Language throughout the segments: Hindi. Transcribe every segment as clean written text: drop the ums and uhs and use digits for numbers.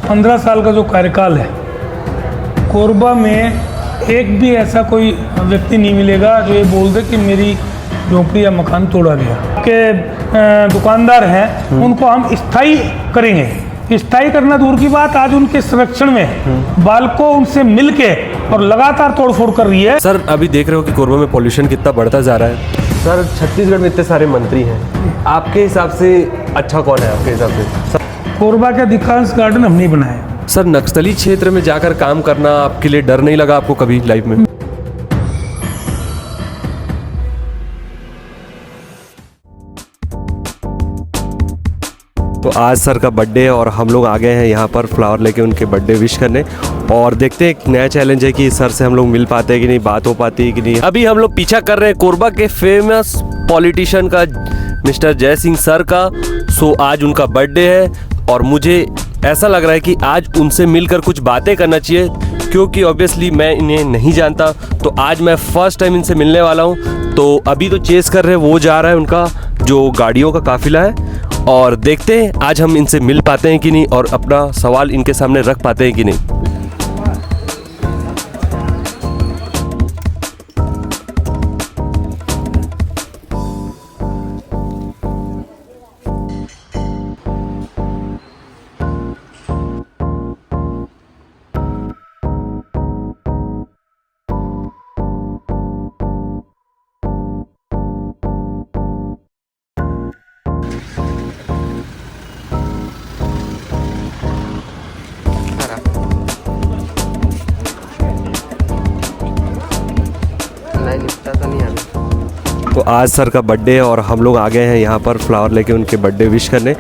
15 साल का जो कार्यकाल है, कोरबा में एक भी ऐसा कोई व्यक्ति नहीं मिलेगा जो ये बोल दे कि मेरी झोपड़ी या मकान तोड़ा गया। के दुकानदार हैं उनको हम स्थायी करेंगे। स्थायी करना दूर की बात, आज उनके संरक्षण में बालको उनसे मिलके और लगातार तोड़फोड़ कर रही है। सर अभी देख रहे हो कि कोरबा में पॉल्यूशन कितना बढ़ता जा रहा है। सर छत्तीसगढ़ में इतने सारे मंत्री हैं, आपके हिसाब से अच्छा कौन है आपके हिसाब से? कोरबा के अधिकांश गार्डन हम नहीं बनाए। सर नक्सली क्षेत्र में जाकर काम करना आपके लिए डर नहीं लगा आपको कभी लाइफ में? तो आज सर का बर्थडे है और हम लोग आ गए हैं यहाँ पर फ्लावर लेके उनके बर्थडे विश करने, और देखते हैं एक नया चैलेंज है कि सर से हम लोग मिल पाते हैं कि नहीं, बात हो पाती है कि नहीं। अभी हम लोग पीछा कर रहे हैं कोरबा के फेमस पॉलिटिशियन का, मिस्टर जय सिंह सर का। सो आज उनका बर्थडे है और मुझे ऐसा लग रहा है कि आज उनसे मिलकर कुछ बातें करना चाहिए, क्योंकि ऑब्वियसली मैं इन्हें नहीं जानता। तो आज मैं फर्स्ट टाइम इनसे मिलने वाला हूँ। तो अभी तो चेस कर रहे हैं, वो जा रहा है उनका जो गाड़ियों का काफिला है, और देखते हैं आज हम इनसे मिल पाते हैं कि नहीं और अपना सवाल इनके सामने रख पाते हैं कि नहीं। तो आज सर का बर्थडे है और हम लोग आ गए हैं यहाँ पर फ्लावर लेके उनके बर्थडे विश करने,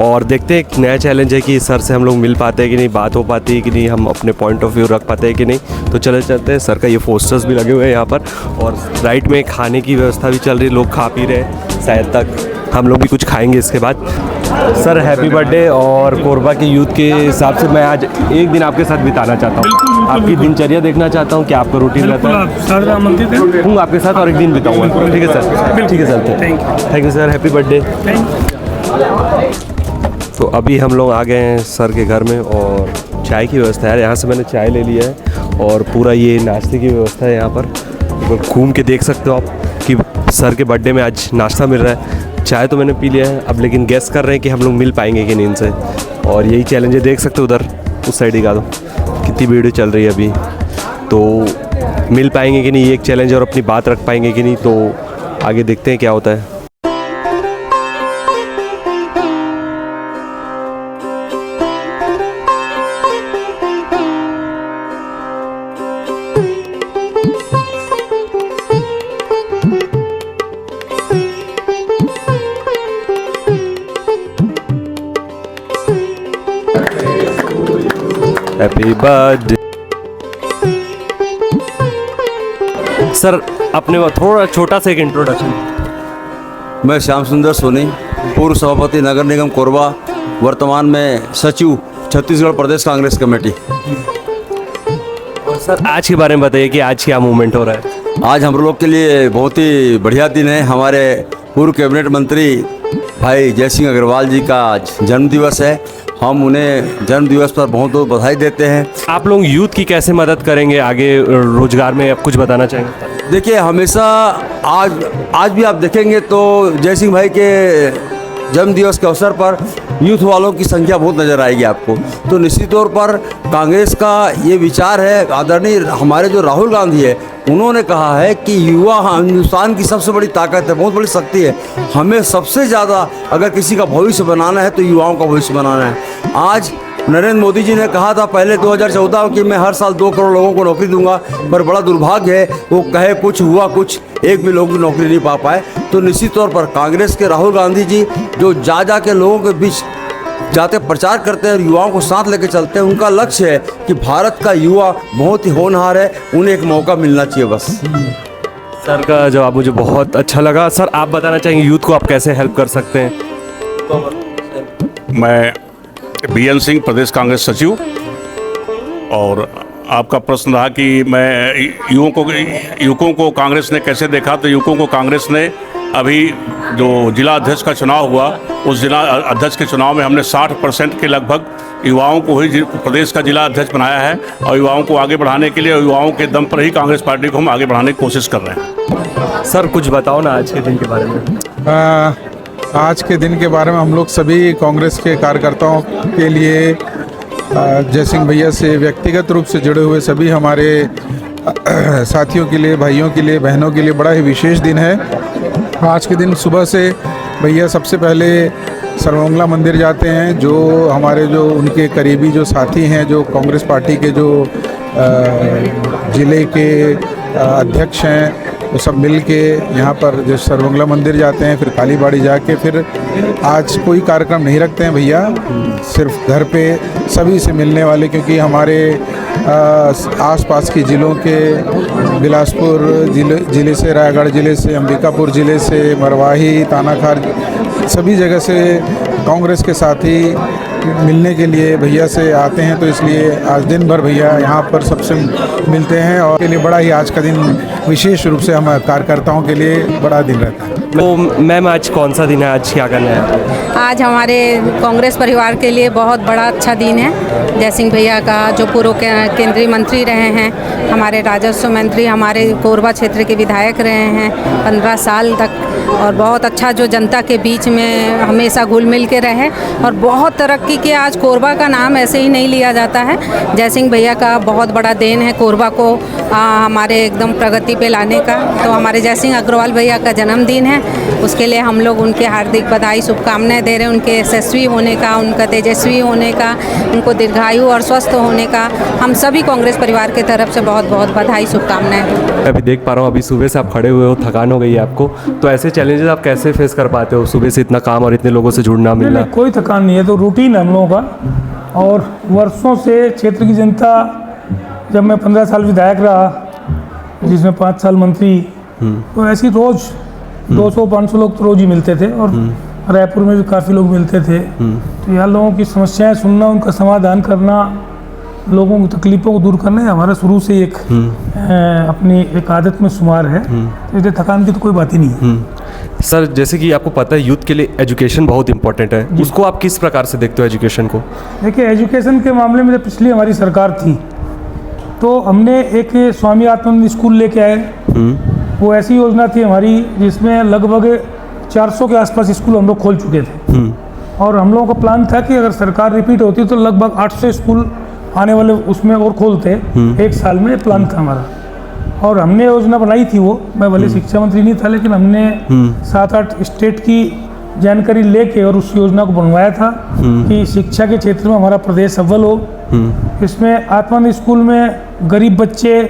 और देखते हैं एक नया चैलेंज है कि सर से हम लोग मिल पाते हैं कि नहीं, बात हो पाती है कि नहीं, हम अपने पॉइंट ऑफ व्यू रख पाते हैं कि नहीं। तो चले चलते हैं। सर का ये पोस्टर्स भी लगे हुए हैं यहाँ पर, और राइट में खाने की व्यवस्था भी चल रही है, लोग खा पी रहे हैं, शायद तक हम लोग भी कुछ खाएंगे इसके बाद। Sir happy birthday. और कोरबा के यूथ के हिसाब से मैं आज एक दिन आपके साथ बिताना चाहता हूँ, आपकी दिनचर्या देखना चाहता हूँ कि आपका रूटीन रहता है। हूँ आपके साथ और एक दिन बिताऊँगा। ठीक है सर, ठीक है sir, thank you sir, happy birthday. तो अभी हम लोग आ गए हैं सर के घर में, और चाय की व्यवस्था है यहाँ से, मैंने चाय ले लिया है, और पूरा ये नाश्ते की व्यवस्था है यहाँ पर। घूम के देख सकते हो आप कि सर के बर्थडे में आज नाश्ता मिल रहा है। चाय तो मैंने पी लिया है, अब लेकिन गेस कर रहे हैं कि हम लोग मिल पाएंगे कि नहीं इनसे, और यही चैलेंज है। देख सकते हो उधर उस साइड ही का, दो कितनी वीडियो चल रही है अभी, तो मिल पाएंगे कि नहीं, ये एक चैलेंज है, और अपनी बात रख पाएंगे कि नहीं, तो आगे देखते हैं क्या होता है। Happy birthday sir. अपने थोड़ा छोटा सा एक इंट्रोडक्शन। मैं श्याम सुंदर सोनी, पूर्व सभापति नगर निगम कोरबा, वर्तमान में सचिव छत्तीसगढ़ प्रदेश कांग्रेस कमेटी। और सर आज के बारे में बताइए कि आज क्या मूवमेंट हो रहा है? आज हम लोग के लिए बहुत ही बढ़िया दिन है। हमारे पूर्व कैबिनेट मंत्री भाई जय सिंह अग्रवाल जी का आज जन्मदिवस है। हम उन्हें जन्मदिवस पर बहुत बहुत बधाई देते हैं। आप लोग यूथ की कैसे मदद करेंगे आगे रोजगार में, आप कुछ बताना चाहेंगे? देखिए, हमेशा आज भी आप देखेंगे तो जय सिंह भाई के जन्मदिवस के अवसर पर यूथ वालों की संख्या बहुत नज़र आएगी आपको। तो निश्चित तौर पर कांग्रेस का ये विचार है, आदरणीय हमारे जो राहुल गांधी है, उन्होंने कहा है कि युवा हिंदुस्तान की सबसे बड़ी ताकत है, बहुत बड़ी शक्ति है। हमें सबसे ज़्यादा अगर किसी का भविष्य बनाना है तो युवाओं का भविष्य बनाना है। आज नरेंद्र मोदी जी ने कहा था पहले 2014 कि मैं हर साल 2 करोड़ लोगों को नौकरी दूंगा, पर बड़ा दुर्भाग्य है वो कहे कुछ हुआ कुछ, एक भी लोग की नौकरी नहीं पा पाए। तो निश्चित तौर पर कांग्रेस के राहुल गांधी जी जो जा के लोगों के बीच जाते प्रचार करते हैं और युवाओं को साथ लेकर चलते हैं, उनका लक्ष्य है कि भारत का युवा बहुत ही होनहार है, उन्हें एक मौका मिलना चाहिए बस। सर का जवाब मुझे बहुत अच्छा लगा। सर आप बताना चाहेंगे यूथ को आप कैसे हेल्प कर सकते हैं? मैं बीएन सिंह, प्रदेश कांग्रेस सचिव। और आपका प्रश्न रहा कि मैं युवकों को कांग्रेस ने कैसे देखा, तो युवकों को कांग्रेस ने अभी जो जिला अध्यक्ष का चुनाव हुआ, उस जिला अध्यक्ष के चुनाव में हमने 60% के लगभग युवाओं को ही प्रदेश का जिला अध्यक्ष बनाया है और युवाओं को आगे बढ़ाने के लिए और युवाओं के दम पर ही कांग्रेस पार्टी को हम आगे बढ़ाने की कोशिश कर रहे हैं। सर कुछ बताओ ना आज के दिन के बारे में। आज के दिन के बारे में हम लोग सभी कांग्रेस के कार्यकर्ताओं के लिए जयसिंह भैया से व्यक्तिगत रूप से जुड़े हुए सभी हमारे साथियों के लिए, भाइयों के लिए, बहनों के लिए बड़ा ही विशेष दिन है। आज के दिन सुबह से भैया सबसे पहले सर्वमंगला मंदिर जाते हैं, जो हमारे जो उनके करीबी जो साथी हैं, जो कांग्रेस पार्टी के जो ज़िले के अध्यक्ष हैं, वो सब मिल के यहाँ पर जो सर्वमंगला मंदिर जाते हैं, फिर कालीबाड़ी जाके फिर आज कोई कार्यक्रम नहीं रखते हैं भैया, सिर्फ घर पे सभी से मिलने वाले, क्योंकि हमारे आसपास के ज़िलों के बिलासपुर ज़िले से, रायगढ़ ज़िले से, अंबिकापुर ज़िले से, मरवाही, तानाखार, सभी जगह से कांग्रेस के साथी मिलने के लिए भैया से आते हैं। तो इसलिए आज दिन भर भैया यहाँ पर सबसे मिलते हैं और के लिए बड़ा ही आज का दिन विशेष रूप से हम कार्यकर्ताओं के लिए बड़ा दिन रहता है। तो मैम आज कौन सा दिन है, आज क्या करना है? आज हमारे कांग्रेस परिवार के लिए बहुत बड़ा अच्छा दिन है। जयसिंह भैया का जो पूर्व केंद्रीय मंत्री रहे हैं, हमारे राजस्व मंत्री, हमारे कोरबा क्षेत्र के विधायक रहे हैं 15 साल तक, और बहुत अच्छा जो जनता के बीच में हमेशा घुल मिल के रहे और बहुत तरक्की के। आज कोरबा का नाम ऐसे ही नहीं लिया जाता है, जयसिंह भैया का बहुत बड़ा देन है कोरबा को हमारे एकदम प्रगति पे लाने का। तो हमारे जयसिंह अग्रवाल भैया का जन्मदिन है, उसके लिए हम लोग उनके हार्दिक बधाई शुभकामनाएं दे रहे हैं, उनके यशस्वी होने का, उनका तेजस्वी होने का, उनको दीर्घायु और स्वस्थ होने का हम सभी कांग्रेस परिवार के तरफ से बहुत बहुत बधाई शुभकामनाएं। अभी देख पा रहा हूँ, अभी सुबह से आप खड़े हुए हो, थकान हो गई है आपको, तो ऐसे चैलेंजेस आप कैसे फेस कर पाते हो? सुबह से इतना काम और इतने लोगों से जुड़ना मिलना। नहीं, कोई थकान नहीं है, तो रूटीन है हम लोगों का। और वर्षों से क्षेत्र की जनता, जब मैं 15 साल विधायक रहा, जिसमें 5 साल मंत्री, तो ऐसी रोज़ 200-500 लोग तो रोज़ ही मिलते थे, और रायपुर में भी काफ़ी लोग मिलते थे। तो यहाँ लोगों की समस्याएं सुनना, उनका समाधान करना, लोगों की तकलीफ़ों को दूर करना, हमारा शुरू से एक अपनी एक आदत में शुमार है। तो इसलिए थकान की तो कोई बात ही नहीं है। सर जैसे कि आपको पता है यूथ के लिए एजुकेशन बहुत इंपॉर्टेंट है, उसको आप किस प्रकार से देखते हो एजुकेशन को? देखिए, एजुकेशन के मामले में जब पिछली हमारी सरकार थी, तो हमने एक स्वामी आत्मानंद स्कूल लेके आए। वो ऐसी योजना थी हमारी जिसमें लगभग 400 के आसपास स्कूल हम लोग खोल चुके थे, और हम लोगों का प्लान था कि अगर सरकार रिपीट होती तो लगभग 800 स्कूल आने वाले उसमें और खोलते एक साल में, प्लान था हमारा। और हमने योजना बनाई थी, वो मैं भले शिक्षा मंत्री नहीं था, लेकिन हमने 7-8 स्टेट की जानकारी लेके और उस योजना को बनवाया था कि शिक्षा के क्षेत्र में हमारा प्रदेश अव्वल हो। इसमें आत्मानंद स्कूल में गरीब बच्चे,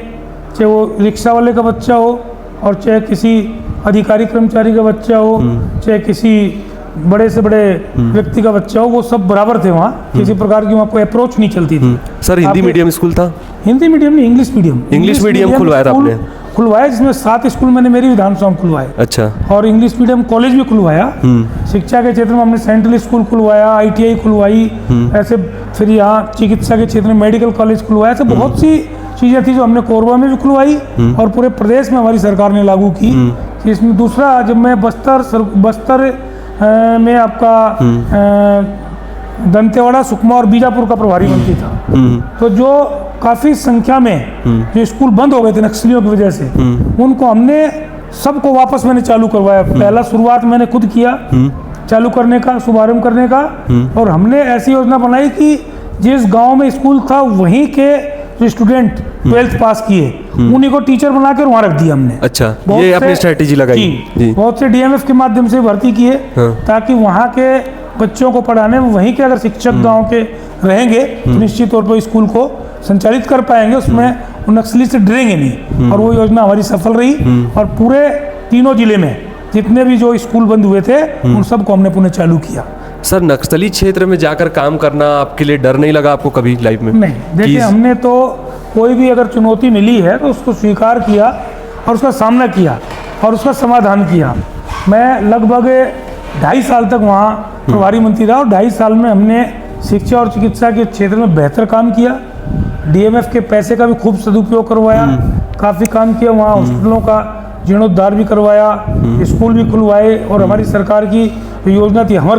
चाहे वो रिक्शा वाले का बच्चा हो और चाहे किसी अधिकारी कर्मचारी का बच्चा हो, चाहे किसी बड़े से बड़े व्यक्ति का बच्चा हो, वो सब बराबर थे वहाँ। किसी प्रकार की वहाँ कोई अप्रोच नहीं चलती थी। सर हिंदी मीडियम स्कूल था? हिंदी मीडियम नहीं, इंग्लिश मीडियम। इंग्लिश मीडियम खुलवाया था आपने? खुलवाया, जिसमें 7 स्कूल मैंने मेरी विधानसभा में खुलवाए। अच्छा। और इंग्लिश मीडियम कॉलेज भी खुलवाया। शिक्षा के क्षेत्र में हमने सेंट्रल स्कूल खुलवाया, ITI खुलवाई, ऐसे फिर यहाँ चिकित्सा के क्षेत्र में मेडिकल कॉलेज खुलवाया। ऐसे बहुत सी चीज़ें थी जो हमने कोरबा में भी खुलवाई और पूरे प्रदेश में हमारी सरकार ने लागू की। इसमें दूसरा, जब मैं बस्तर में आपका दंतेवाड़ा, सुकमा और बीजापुर का प्रभारी मंत्री था, तो जो काफ़ी संख्या में जो स्कूल बंद हो गए थे नक्सलियों की वजह से, उनको हमने सबको वापस मैंने चालू करवाया। पहला शुरुआत मैंने खुद किया चालू करने का, शुभारंभ करने का। और हमने ऐसी योजना बनाई कि जिस गांव में स्कूल था वहीं के जो स्टूडेंट 12th पास किए, उन्हीं को टीचर बनाकर वहाँ रख दिया हमने। अच्छा, ये आपने स्ट्रेटेजी लगाई? जी। बहुत से DMF के माध्यम से भर्ती किए, ताकि वहाँ के बच्चों को पढ़ाने में वहीं के अगर शिक्षक गांव के रहेंगे तो निश्चित तौर पर स्कूल को संचालित कर पाएंगे, उसमें वो नक्सली से डरेंगे नहीं। और वो योजना हमारी सफल रही, और पूरे तीनों जिले में जितने भी जो स्कूल बंद हुए थे उन सबको हमने पुनः चालू किया। सर नक्सली क्षेत्र में जाकर काम करना आपके लिए डर नहीं लगा आपको कभी लाइफ में? नहीं, देखिए हमने तो कोई भी अगर चुनौती मिली है तो उसको स्वीकार किया और उसका सामना किया और उसका समाधान किया। मैं लगभग 2.5 साल तक वहाँ प्रभारी मंत्री रहा, और 2.5 साल में हमने शिक्षा और चिकित्सा के क्षेत्र में बेहतर काम किया। DMF के पैसे का भी खूब सदुपयोग करवाया, काफ़ी काम किया। वहाँ हॉस्पिटलों का जीर्णोद्धार भी करवाया, स्कूल भी खुलवाए, और हमारी सरकार की जो योजना थी हमर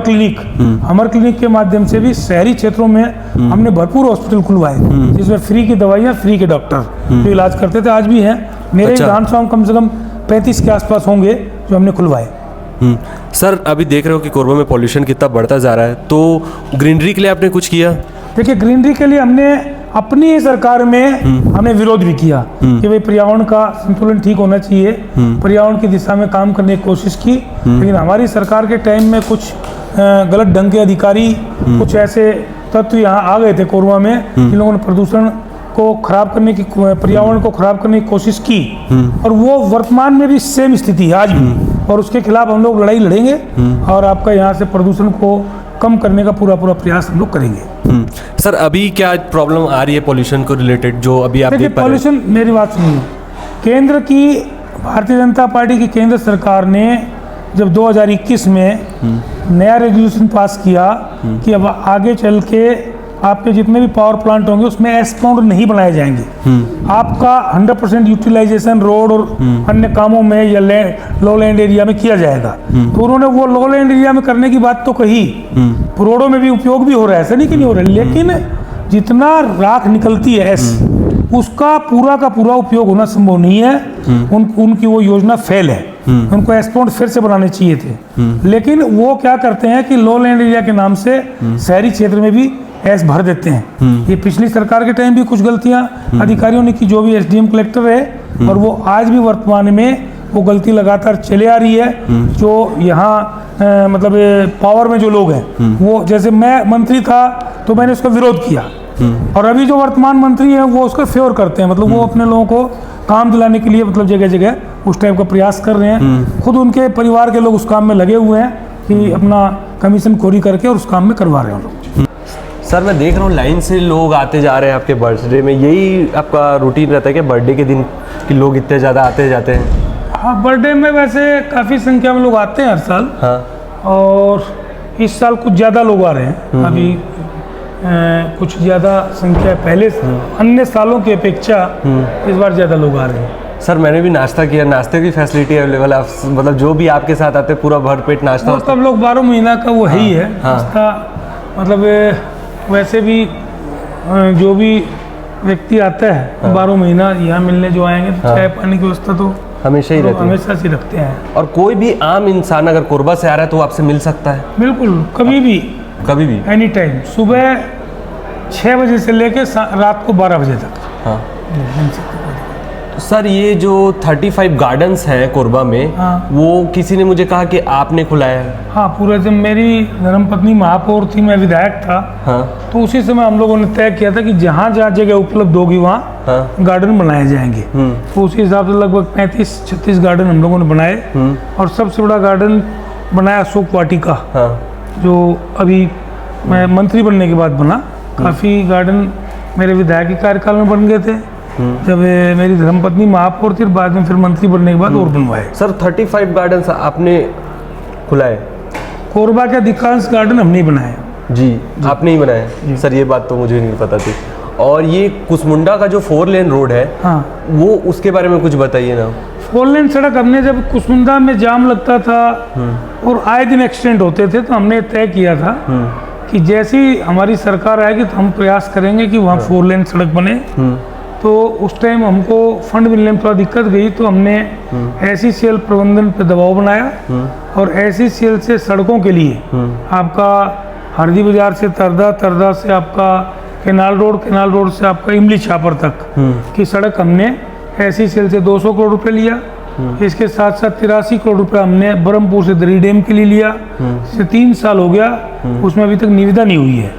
क्लिनिक के माध्यम से भी शहरी क्षेत्रों में हमने भरपूर हॉस्पिटल खुलवाए, जिसमें फ्री की दवाइयाँ, फ्री के डॉक्टर जो इलाज करते थे, आज भी हैं। मेरे अच्छा। विधानसभा में कम से कम 35 के आसपास होंगे जो हमने खुलवाए। सर अभी देख रहे हो कि कोरबा में पॉल्यूशन कितना बढ़ता जा रहा है, तो ग्रीनरी के लिए आपने कुछ किया? देखिए, ग्रीनरी के लिए हमने अपनी ही सरकार में हमने विरोध भी किया कि भाई पर्यावरण का संतुलन ठीक होना चाहिए, पर्यावरण की दिशा में काम करने की कोशिश की, लेकिन हमारी सरकार के टाइम में कुछ गलत ढंग के अधिकारी, कुछ ऐसे तत्व यहाँ आ गए थे कोरबा में, जिन लोगों ने प्रदूषण को खराब करने की, पर्यावरण को खराब करने की कोशिश की, और वो वर्तमान में भी सेम स्थिति है आज भी, और उसके खिलाफ हम लोग लड़ाई लड़ेंगे और आपका यहाँ से प्रदूषण को कम करने का पूरा प्रयास हम लोग करेंगे। सर अभी क्या प्रॉब्लम आ रही है पॉल्यूशन को रिलेटेड, जो अभी आप देखिए, देख पा रहे हैं? पॉल्यूशन, मेरी बात सुनिए, केंद्र की भारतीय जनता पार्टी की केंद्र सरकार ने जब 2021 में नया रेजोल्यूशन पास किया कि अब आगे चल के आपके जितने भी पावर प्लांट होंगे उसमें एस्पॉन्ड नहीं बनाए जाएंगे, आपका 100% यूटिलाइजेशन रोड और अन्य कामों में या लो लैंड एरिया में किया जाएगा। तो उन्होंने वो लो लैंड एरिया में करने की बात तो कही, रोडों में भी उपयोग भी हो रहा है, ऐसा नहीं कि नहीं हो रहा है, लेकिन जितना राख निकलती है उसका पूरा का पूरा उपयोग होना संभव नहीं है। उनकी वो योजना फेल है, उनको एस्पॉन्ड फिर से बनाने चाहिए थे, लेकिन वो क्या करते हैं कि लो लैंड एरिया के नाम से शहरी क्षेत्र में भी एस भर देते हैं। ये पिछली सरकार के टाइम भी कुछ गलतियां अधिकारियों ने की, जो भी एसडीएम कलेक्टर है, और वो आज भी वर्तमान में वो गलती लगातार चले आ रही है। जो यहाँ मतलब पावर में जो लोग हैं, वो जैसे मैं मंत्री था तो मैंने उसका विरोध किया, और अभी जो वर्तमान मंत्री हैं वो उसका फेवर करते हैं, मतलब वो अपने लोगों को काम दिलाने के लिए मतलब जगह जगह उस टाइप का प्रयास कर रहे हैं। खुद उनके परिवार के लोग उस काम में लगे हुए हैं कि अपना कमीशन खोरी करके और उस काम में करवा रहे हैं लोग। सर मैं देख रहा हूँ लाइन से लोग आते जा रहे हैं आपके बर्थडे में, यही आपका रूटीन रहता है कि बर्थडे के दिन कि लोग इतने ज़्यादा आते जाते हैं? हाँ, बर्थडे में वैसे काफ़ी संख्या में लोग आते हैं हर साल। हाँ। और इस साल कुछ ज़्यादा लोग आ रहे हैं, अभी कुछ ज़्यादा संख्या पहले अन्य सालों की अपेक्षा इस बार ज़्यादा लोग आ रहे हैं। सर मैंने भी नाश्ता किया, नाश्ते की फैसिलिटी अवेलेबल है, मतलब जो भी आपके साथ आते पूरा भरपेट नाश्ता? वो सब लोग 12 महीना का वो है ही है नाश्ता, मतलब वैसे भी जो भी व्यक्ति आता है 12 महीना यहाँ मिलने जो आएंगे तो चाय पानी की व्यवस्था तो हमेशा ही रहती है, हमेशा से रखते हैं। और कोई भी आम इंसान अगर कोरबा से आ रहा है तो वो आपसे मिल सकता है? बिल्कुल, कभी भी, कभी भी, एनी टाइम, सुबह 6 बजे से लेके रात को 12 बजे तक। हाँ। मिल सकते हैं। तो सर ये जो 35 गार्डन्स हैं कोरबा में, हाँ। वो किसी ने मुझे कहा कि आपने खुलाया है? हाँ, पूरे जब मेरी धर्मपत्नी महापौर थी, मैं विधायक था, हाँ। तो उसी समय हम लोगों ने तय किया था कि जहाँ जहाँ जगह उपलब्ध होगी वहाँ गार्डन बनाए जाएंगे। तो उसी हिसाब से लगभग 35-36 गार्डन हम लोगों ने बनाए, और सबसे बड़ा गार्डन बनाया अशोक वाटिका, जो अभी मैं मंत्री बनने के बाद बना। काफ़ी गार्डन मेरे विधायक कार्यकाल में बन गए थे, जब मेरी धर्मपत्नी महापौर थी, बाद में फिर मंत्री बनने के बाद और बनवाए। सर 35 गार्डन्स आपने खुलाए? कोरबा के अधिकांश गार्डन हम नहीं बनाए। जी, आपने ही बनाया? सर ये बात तो मुझे नहीं पता थी। और ये कुसमुंडा का जो 4 लेन रोड है, हाँ, वो उसके बारे में कुछ बताइए ना। 4 लेन सड़क हमने जब कुसमुंडा में जाम लगता था और आए दिन एक्सीडेंट होते थे, तो हमने तय किया था कि जैसी हमारी सरकार आएगी तो हम प्रयास करेंगे कि वहाँ 4 लेन सड़क बने। तो उस टाइम हमको फंड मिलने में थोड़ा दिक्कत गई, तो हमने SECL प्रबंधन पे दबाव बनाया, और SECL से सड़कों के लिए आपका हरदी बाजार से तरदा, तरदा से आपका केनाल रोड से आपका इमली छापर तक की सड़क हमने SECL से 200 करोड़ रुपए लिया। इसके साथ साथ 83 करोड़ रुपए हमने ब्रह्मपुर से दरी डैम के लिए लिया। इसे 3 साल हो गया, उसमें अभी तक निविदा नहीं हुई है,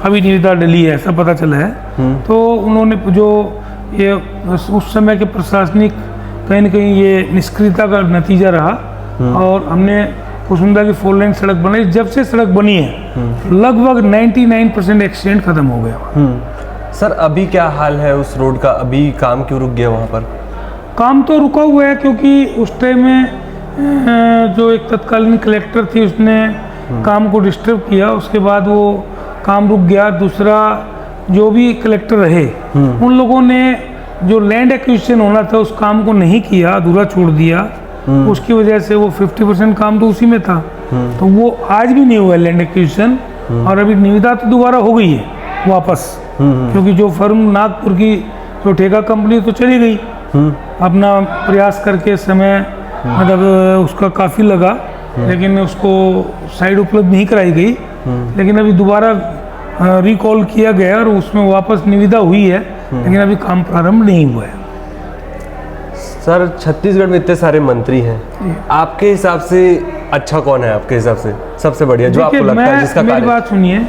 अभी निविदा डली है, ऐसा पता चला है। तो उन्होंने जो ये उस समय के प्रशासनिक कहीं न कहीं ये निष्क्रियता का नतीजा रहा, और हमने कुसमुंडा की 4 लेन सड़क बनाई। जब से सड़क बनी है लगभग 99% एक्सीडेंट खत्म हो गया। सर अभी क्या हाल है उस रोड का, अभी काम क्यों रुक गया वहाँ पर? काम तो रुका हुआ है क्योंकि उस टाइम में जो एक तत्कालीन कलेक्टर थी उसने काम को डिस्टर्ब किया, उसके बाद वो काम रुक गया। दूसरा जो भी कलेक्टर रहे उन लोगों ने जो लैंड एक्विजिशन होना था उस काम को नहीं किया, अधूरा छोड़ दिया, उसकी वजह से वो 50% काम तो उसी में था, तो वो आज भी नहीं हुआ लैंड एक्विजिशन। और अभी निविदा तो दोबारा हो गई है वापस, क्योंकि जो फर्म नागपुर की जो ठेका कंपनी तो चली गई, अपना प्रयास करके समय मतलब उसका काफ़ी लगा, लेकिन उसको साइड उपलब्ध नहीं कराई गई। लेकिन अभी दोबारा रिकॉल किया गया और उसमें वापस निविदा हुई है, लेकिन अभी काम प्रारंभ नहीं हुआ है। सर छत्तीसगढ़ में इतने सारे मंत्री हैं, आपके हिसाब से अच्छा कौन है? आपके हिसाब से सबसे बढ़िया जो आपको लगता है जिसका मेरी बात सुनिए,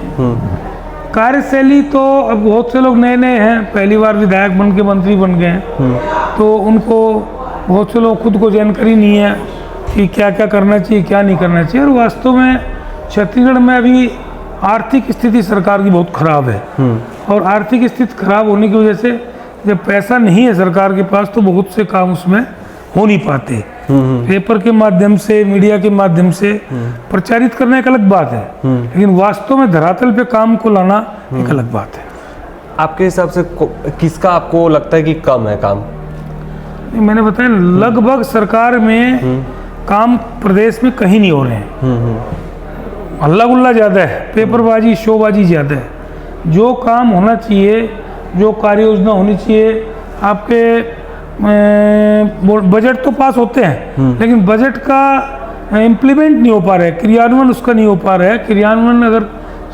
कार्यशैली तो अब बहुत से लोग नए नए हैं, पहली बार विधायक बन के मंत्री बन गए हैं, तो उनको बहुत से लोग खुद को जानकारी नहीं है कि क्या क्या करना चाहिए क्या नहीं करना चाहिए। और वास्तव में छत्तीसगढ़ में अभी आर्थिक स्थिति सरकार की बहुत खराब है, और आर्थिक स्थिति खराब होने की वजह से जब पैसा नहीं है सरकार के पास तो बहुत से काम उसमें हो नहीं पाते। पेपर के माध्यम से, मीडिया के माध्यम से प्रचारित करना एक अलग बात है, लेकिन वास्तव में धरातल पे काम को लाना एक अलग बात है। आपके हिसाब से किसका आपको लगता है कि कम है काम? मैंने बताया लगभग सरकार में काम प्रदेश में कहीं नहीं हो रहे हैं, हल्ला गुल्ला ज़्यादा है, पेपरबाजी शोबाजी ज़्यादा है। जो काम होना चाहिए, जो कार्य योजना होनी चाहिए, आपके बजट तो पास होते हैं, लेकिन बजट का इम्प्लीमेंट नहीं हो पा रहा है, क्रियान्वयन उसका नहीं हो पा रहा है। क्रियान्वयन अगर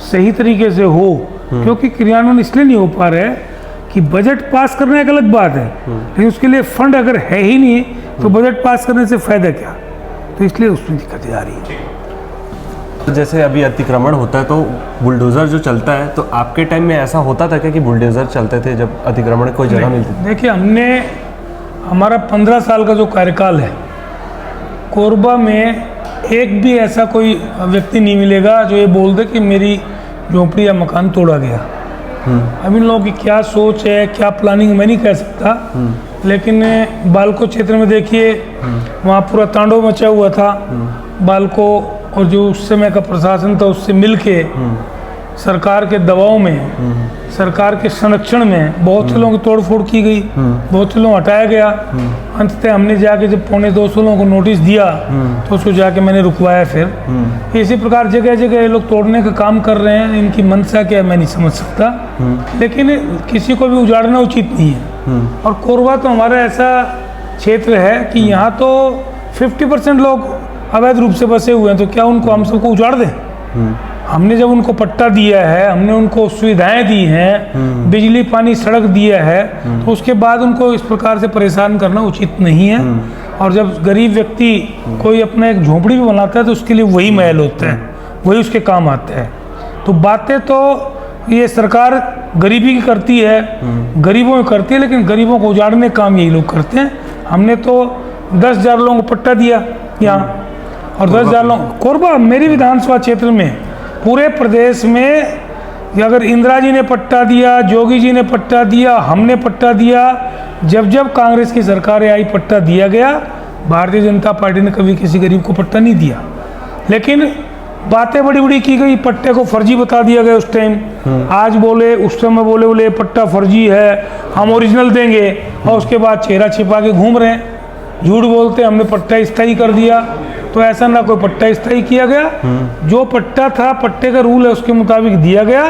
सही तरीके से हो, क्योंकि क्रियान्वयन इसलिए नहीं हो पा रहा है कि बजट पास करना एक अलग बात है, लेकिन उसके लिए फंड अगर है ही नहीं तो बजट पास करने से फायदा क्या, तो इसलिए उसमें दिक्कतें आ रही है। जैसे अभी अतिक्रमण होता है तो बुलडोज़र जो चलता है, तो आपके टाइम में ऐसा होता था क्या कि बुलडोज़र चलते थे जब अतिक्रमण कोई जगह मिलती थी? देखिए, हमारा 15 साल का जो कार्यकाल है, कोरबा में एक भी ऐसा कोई व्यक्ति नहीं मिलेगा जो ये बोल दे कि मेरी झोपड़ी या मकान तोड़ा गया। अब इन लोगों की क्या सोच है, क्या प्लानिंग, मैं नहीं कह सकता, लेकिन बालको क्षेत्र में देखिए, वहाँ पूरा तांडव मचा हुआ था। बालको और जो उस समय का प्रशासन था उससे मिलके सरकार के दबाव में, सरकार के संरक्षण में बहुत से लोगों की तोड़फोड़ की गई, बहुत से लोग हटाया गया। अंततः हमने जाके जब 250 लोगों को नोटिस दिया तो उसको जाके मैंने रुकवाया। फिर इसी प्रकार जगह जगह ये लोग तोड़ने का काम कर रहे हैं, इनकी मंशा क्या है मैं नहीं समझ सकता, लेकिन किसी को भी उजाड़ना उचित नहीं है। और कोरबा तो हमारा ऐसा क्षेत्र है कि यहाँ तो 50% लोग अवैध रूप से बसे हुए हैं, तो क्या उनको हम सबको उजाड़ दें? हमने जब उनको पट्टा दिया है, हमने उनको सुविधाएं दी हैं, बिजली पानी सड़क दिया है, तो उसके बाद उनको इस प्रकार से परेशान करना उचित नहीं है। और जब गरीब व्यक्ति कोई अपना एक झोपड़ी भी बनाता है तो उसके लिए वही महल होता है, वही उसके काम आता है। तो बातें तो ये सरकार गरीबी की करती है, गरीबों की करती है, लेकिन गरीबों को उजाड़ने का काम यही लोग करते हैं। हमने तो 10,000 लोगों को पट्टा दिया यहाँ, और 10,000 लोग कोरबा मेरी विधानसभा क्षेत्र में, पूरे प्रदेश में अगर इंदिरा जी ने पट्टा दिया, जोगी जी ने पट्टा दिया, हमने पट्टा दिया, जब जब कांग्रेस की सरकारें आई पट्टा दिया गया। भारतीय जनता पार्टी ने कभी किसी गरीब को पट्टा नहीं दिया, लेकिन बातें बड़ी बड़ी की गई, पट्टे को फर्जी बता दिया गया उस टाइम। आज बोले, उस समय बोले पट्टा फर्जी है, हम ओरिजिनल देंगे, और उसके बाद चेहरा छिपा के घूम रहे हैं, झूठ बोलते हमने पट्टा स्थायी कर दिया। तो ऐसा ना कोई पट्टा स्थायी किया गया, जो पट्टा था, पट्टे का रूल है उसके मुताबिक दिया गया।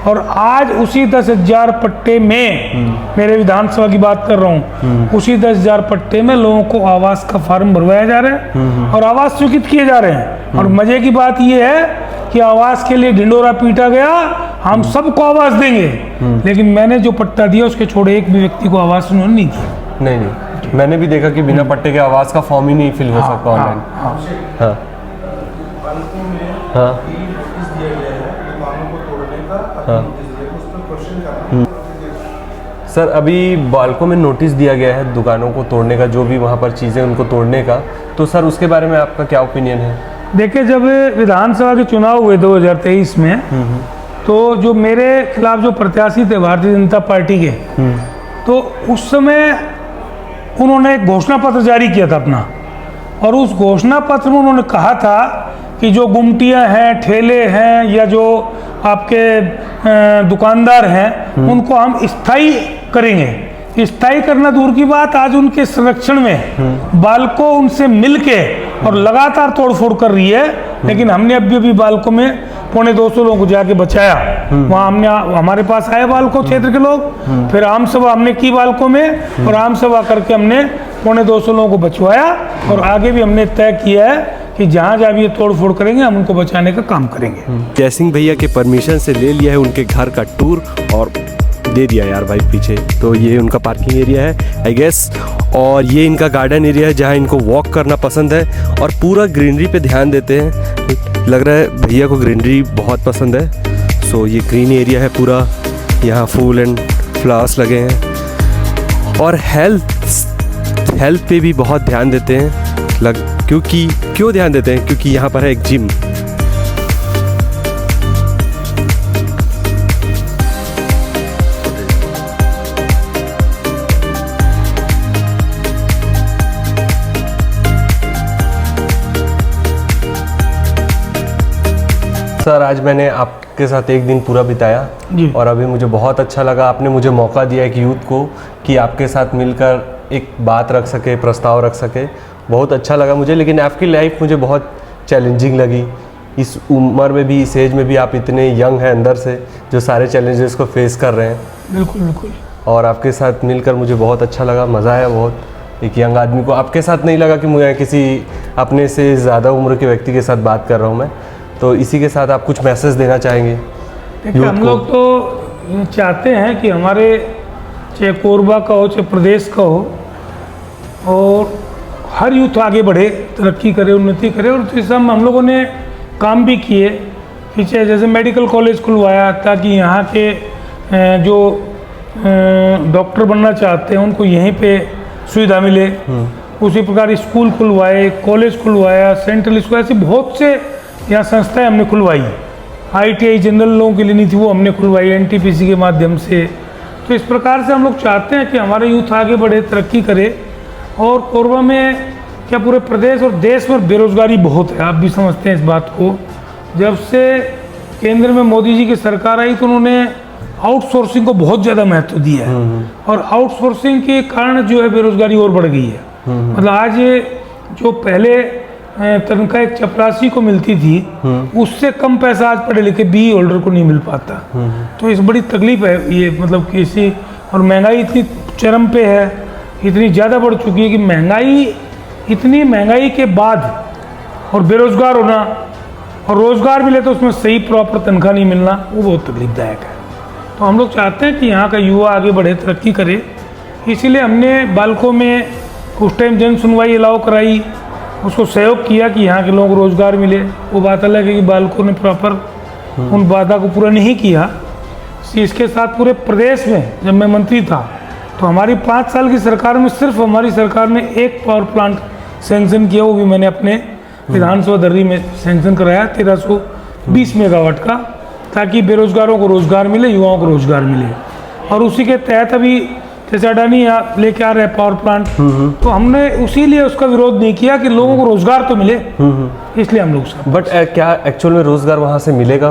और आज उसी 10,000 पट्टे में, मेरे विधानसभा की बात कर रहा हूँ, उसी 10,000 पट्टे में लोगों को आवास का फॉर्म भरवाया जा रहा है और आवास स्वीकृत किए जा रहे हैं। और मजे की बात यह है कि आवास के लिए ढिंडोरा पीटा गया, हम सबको आवास देंगे, लेकिन मैंने जो पट्टा दिया उसके छोड़े एक भी व्यक्ति को आवास उन्होंने नहीं दिया। नहीं, मैंने भी देखा कि बिना पट्टे के आवास का फॉर्म ही नहीं फिल हो सकता ऑनलाइन। हाँ, सर अभी बालको में नोटिस दिया गया है दुकानों को तोड़ने का, जो भी वहाँ पर चीज़ें उनको तोड़ने का, तो सर उसके बारे में आपका क्या ओपिनियन है? देखिए, जब विधानसभा के चुनाव हुए 2023 में, तो जो मेरे खिलाफ जो प्रत्याशी थे भारतीय जनता पार्टी के, तो उस समय उन्होंने एक घोषणा पत्र जारी किया था अपना, और उस घोषणा पत्र में उन्होंने कहा था कि जो गुमटियाँ हैं, ठेले हैं, या जो आपके दुकानदार हैं, उनको हम स्थायी करेंगे, स्थायी करना दूर की बात, आज उनके संरक्षण में बालको उनसे मिलके और लगातार तोड़फोड़ कर रही है। लेकिन हमने अभी बालको में 250 लोगों को जाके बचाया। वहाँ हमने हमारे पास आए बालको क्षेत्र के लोग, फिर आम सभा हमने की बालको में, और आम सभा करके हमने 250 लोगों को बचवाया। और आगे भी हमने तय किया है कि जहाँ जहाँ भी ये तोड़फोड़ करेंगे हम उनको बचाने का काम करेंगे। जयसिंह भैया के परमिशन से ले लिया है उनके घर का टूर और दे दिया यार भाई पीछे। तो ये उनका पार्किंग एरिया है आई गेस, और ये इनका गार्डन एरिया है जहाँ इनको वॉक करना पसंद है और पूरा ग्रीनरी पे ध्यान देते हैं। लग रहा है भैया को ग्रीनरी बहुत पसंद है। सो ये ग्रीन एरिया है पूरा, यहाँ फूल एंड फ्लावर्स लगे हैं। और हेल्थ पे भी बहुत ध्यान देते हैं। क्यों ध्यान देते हैं? क्योंकि यहाँ पर है एक जिम। सर आज मैंने आपके साथ एक दिन पूरा बिताया जी। और अभी मुझे बहुत अच्छा लगा। आपने मुझे मौका दिया एक यूथ को कि आपके साथ मिलकर एक बात रख सके, प्रस्ताव रख सके। बहुत अच्छा लगा मुझे। लेकिन आपकी लाइफ मुझे बहुत चैलेंजिंग लगी। इस उम्र में भी, इस एज में भी आप इतने यंग हैं अंदर से, जो सारे चैलेंजेस को फेस कर रहे हैं। बिल्कुल बिल्कुल। और आपके साथ मिलकर मुझे बहुत अच्छा लगा, मज़ा आया बहुत। एक यंग आदमी को आपके साथ नहीं लगा कि मुझे किसी अपने से ज़्यादा उम्र के व्यक्ति के साथ बात कर रहा हूँ मैं। तो इसी के साथ आप कुछ मैसेज देना चाहेंगे? देखिए, हम लोग तो चाहते हैं कि हमारे चाहे कोरबा का हो चाहे प्रदेश का हो, और हर यूथ आगे बढ़े, तरक्की करे, उन्नति करे। और इस हम लोगों ने काम भी किए कि चाहे जैसे मेडिकल कॉलेज खुलवाया ताकि यहाँ के जो डॉक्टर बनना चाहते हैं उनको यहीं पे सुविधा मिले। उसी प्रकार स्कूल खुलवाए, कॉलेज खुलवाया, सेंट्रल स्कूल, ऐसी बहुत से यहाँ संस्थाएं हमने खुलवाई। ITI जनरल लोगों के लिए नहीं थी, वो हमने खुलवाई NTPC के माध्यम से। तो इस प्रकार से हम लोग चाहते हैं कि हमारा यूथ आगे बढ़े, तरक्की करे। और कोरबा में क्या पूरे प्रदेश और देश में बेरोजगारी बहुत है, आप भी समझते हैं इस बात को। जब से केंद्र में मोदी जी की सरकार आई तो उन्होंने आउटसोर्सिंग को बहुत ज़्यादा महत्व दिया है। और आउटसोर्सिंग के कारण जो है बेरोजगारी और बढ़ गई है। मतलब आज जो पहले तनख्वाह एक चपरासी को मिलती थी, उससे कम पैसा आज पढ़े लिखे BE होल्डर को नहीं मिल पाता। तो इस बड़ी तकलीफ है ये, मतलब कि इसी। और महंगाई इतनी चरम पे है, इतनी ज़्यादा बढ़ चुकी है कि इतनी महंगाई के बाद और बेरोजगार होना, और रोज़गार मिले तो उसमें सही प्रॉपर तनख्वाह नहीं मिलना, वो बहुत तकलीफदायक है। तो हम लोग चाहते हैं कि यहाँ का युवा आगे बढ़े, तरक्की करे। इसीलिए हमने बालको में उस टाइम जन सुनवाई अलाउ कराई, उसको सहयोग किया कि यहाँ के लोगों को रोज़गार मिले। वो बात अलग है कि बालको ने प्रॉपर उन वादा को पूरा नहीं किया। इसके साथ पूरे प्रदेश में जब मैं मंत्री था तो हमारी 5 साल की सरकार में सिर्फ हमारी सरकार ने एक पावर प्लांट सैंक्शन किया, वो भी मैंने अपने विधानसभा दर्री में सैंक्शन कराया 1320 मेगावाट का, ताकि बेरोजगारों को रोज़गार मिले, युवाओं को रोज़गार मिले। और उसी के तहत अभी जैसे अडानी लेके आ रहे हैं पावर प्लांट, तो हमने उसीलिए उसका विरोध नहीं किया कि लोगों को रोज़गार तो मिले, इसलिए हम लोग। बट क्या एक्चुअल में रोज़गार वहाँ से मिलेगा?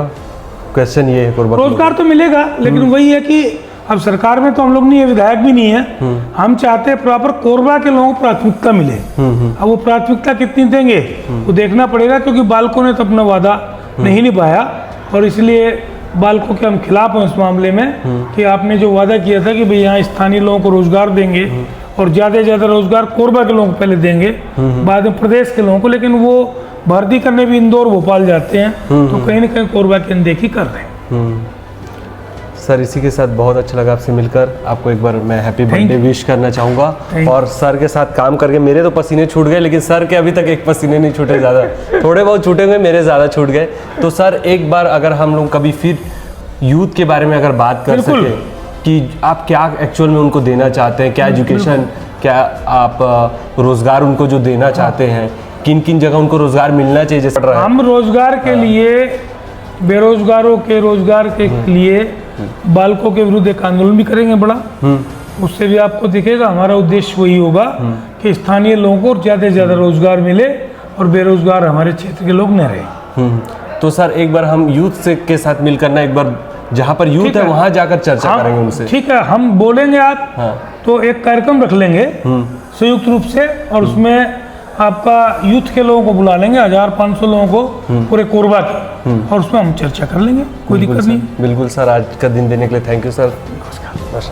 क्वेश्चन ये है। रोज़गार तो मिलेगा, लेकिन वही है कि अब सरकार में तो हम लोग नहीं है, विधायक भी नहीं है। हम चाहते हैं प्रॉपर कोरबा के लोगों को प्राथमिकता मिले। अब वो प्राथमिकता कितनी देंगे वो देखना पड़ेगा, क्योंकि बालको ने तो अपना वादा नहीं निभाया। और इसलिए बालको के हम खिलाफ हैं इस मामले में कि आपने जो वादा किया था कि भाई यहाँ स्थानीय लोगों को रोजगार देंगे और ज़्यादा से ज़्यादा रोजगार कोरबा के लोगों को पहले देंगे, बाद में प्रदेश के लोगों को, लेकिन वो भर्ती करने भी इंदौर भोपाल जाते हैं, तो कहीं ना कहीं कोरबा की अनदेखी कर रहे हैं। सर इसी के साथ बहुत अच्छा लगा आपसे मिलकर। आपको एक बार मैं हैप्पी बर्थडे विश करना चाहूँगा। और सर के साथ काम करके मेरे तो पसीने छूट गए, लेकिन सर के अभी तक एक पसीने नहीं छूटे, ज़्यादा थोड़े बहुत छूटे हुए, मेरे ज़्यादा छूट गए। तो सर एक बार अगर हम लोग कभी फिर यूथ के बारे में अगर बात कर सकें कि आप क्या एक्चुअल में उनको देना चाहते हैं, क्या एजुकेशन, क्या आप रोज़गार उनको जो देना चाहते हैं, किन किन जगह उनको रोज़गार मिलना चाहिए? जैसे हम रोज़गार के लिए, बेरोजगारों के रोज़गार के लिए बालकों के विरुद्ध एक आंदोलन भी करेंगे बड़ा। उससे भी आपको दिखेगा हमारा उद्देश्य वही होगा कि स्थानीय लोगों को ज़्यादा से ज़्यादा रोज़गार मिले और बेरोजगार हमारे क्षेत्र के लोग न रहें। तो सर एक बार हम यूथ से के साथ मिलकर ना एक बार जहाँ पर यूथ ठीक है है। वहाँ जाकर चर्चा हाँ, करेंगे उनसे। ठीक है, हम बोलेंगे आप हाँ। तो एक कार्यक्रम रख लेंगे संयुक्त रूप से, और उसमें आपका यूथ के लोगों को बुला लेंगे, 1500 लोगों को पूरे कोरबा के, और उसमें हम चर्चा कर लेंगे, कोई दिक्कत नहीं। बिल्कुल सर, आज का दिन देने के लिए थैंक यू सर। नमस्कार।